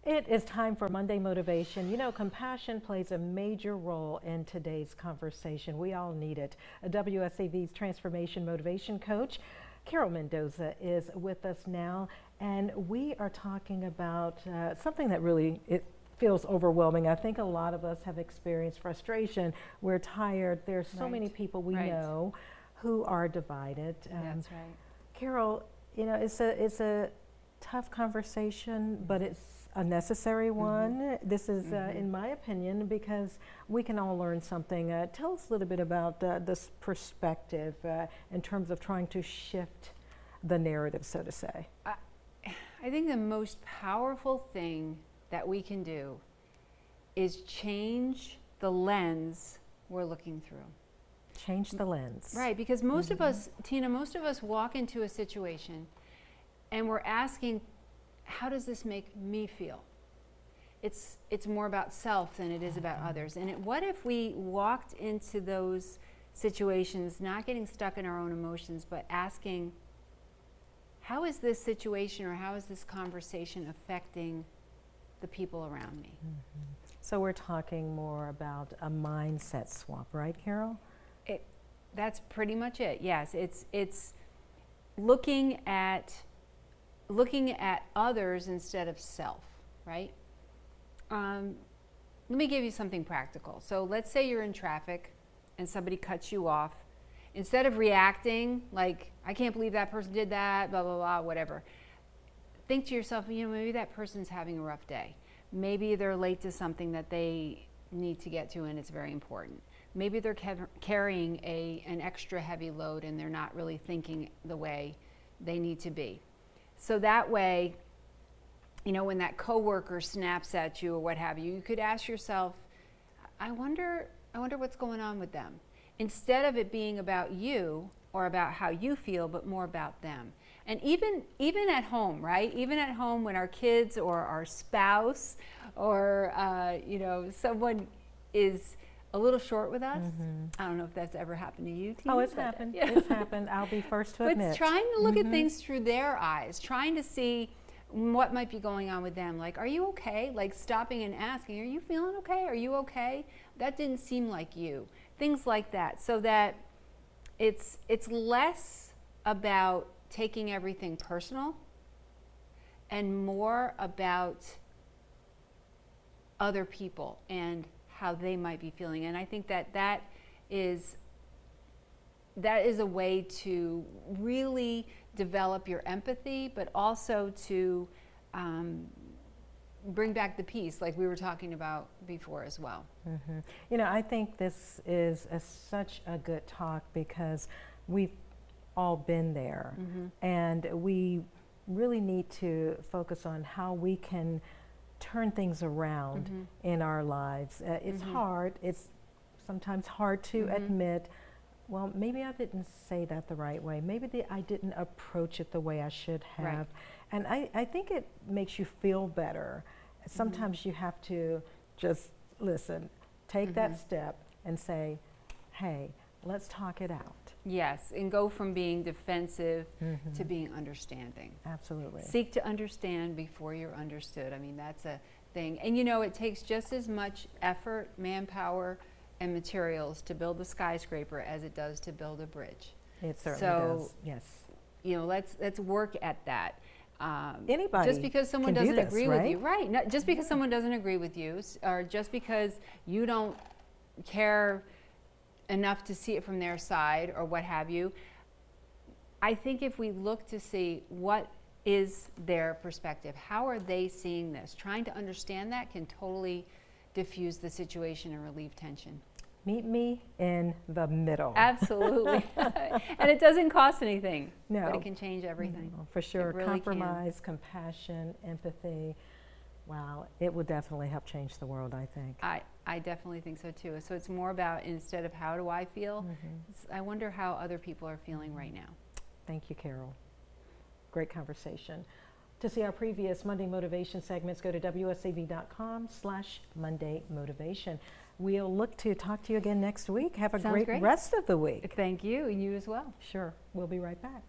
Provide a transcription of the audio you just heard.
It is time for Monday Motivation. You know, compassion plays a major role in today's conversation. We all need it. WSAV's Transformation Motivation Coach, Carol Mendoza, is with us now, and we are talking about something that really feels overwhelming. I think a lot of us have experienced frustration. We're tired. There's so many people we know who are divided. That's right. Carol, you know, it's a tough conversation, but it's a necessary one. This is, in my opinion, because we can all learn something. Tell us a little bit about this perspective in terms of trying to shift the narrative, so to say. I think the most powerful thing that we can do is change the lens we're looking through. Change the lens. Right, because most of us, Tina, most of us walk into a situation and we're asking, how does this make me feel? It's more about self than it is about others. And what if we walked into those situations, not getting stuck in our own emotions, but asking, how is this situation or how is this conversation affecting the people around me? So we're talking more about a mindset swap, right, Carol? That's pretty much it. Yes, it's looking at others instead of self, right? Let me give you something practical. So let's say you're in traffic and somebody cuts you off. Instead of reacting like, I can't believe that person did that, blah, blah, blah, whatever. Think to yourself, you know, maybe that person's having a rough day. Maybe they're late to something that they need to get to and it's very important. Maybe they're carrying an extra heavy load and they're not really thinking the way they need to be. So that way, you know, when that coworker snaps at you or what have you, you could ask yourself, I wonder what's going on with them. Instead of it being about you or about how you feel, but more about them. And even at home, right? Even at home when our kids or our spouse or, you know, someone is a little short with us. I don't know if that's ever happened to you, Tina. Oh, it's happened. Yeah. It's happened. I'll be first to admit. But trying to look at things through their eyes, trying to see what might be going on with them. Like, are you okay? Like stopping and asking, are you feeling okay? Are you okay? That didn't seem like you. Things like that. So that it's less about taking everything personal and more about other people and how they might be feeling. And I think that is a way to really develop your empathy, but also to bring back the peace like we were talking about before as well. You know, I think this is such a good talk because we've all been there and we really need to focus on how we can turn things around in our lives. It's hard. It's sometimes hard to admit, well, maybe I didn't say that the right way. Maybe I didn't approach it the way I should have. Right. And I think it makes you feel better. Sometimes you have to just listen, take that step and say, hey, let's talk it out. Yes, and go from being defensive to being understanding. Absolutely. Seek to understand before you're understood. I mean, that's a thing. And you know, it takes just as much effort, manpower, and materials to build a skyscraper as it does to build a bridge. It certainly does, yes. You know, let's work at that. Anybody just because someone can do doesn't this, agree right? with you, right? Not, just because someone doesn't agree with you, or just because you don't care enough to see it from their side or what have you. I think if we look to see what is their perspective, how are they seeing this, trying to understand that can totally diffuse the situation and relieve tension. Meet me in the middle. Absolutely. And it doesn't cost anything, No. but it can change everything. No, for sure. It really Compromise, compassion, empathy. Wow, it will definitely help change the world, I think. I definitely think so too. So it's more about, instead of how do I feel, I wonder how other people are feeling right now. Thank you, Carol. Great conversation. To see our previous Monday Motivation segments, go to wsav.com/Monday Motivation. We'll look to talk to you again next week. Have a great rest of the week. Thank you, and you as well. Sure. We'll be right back.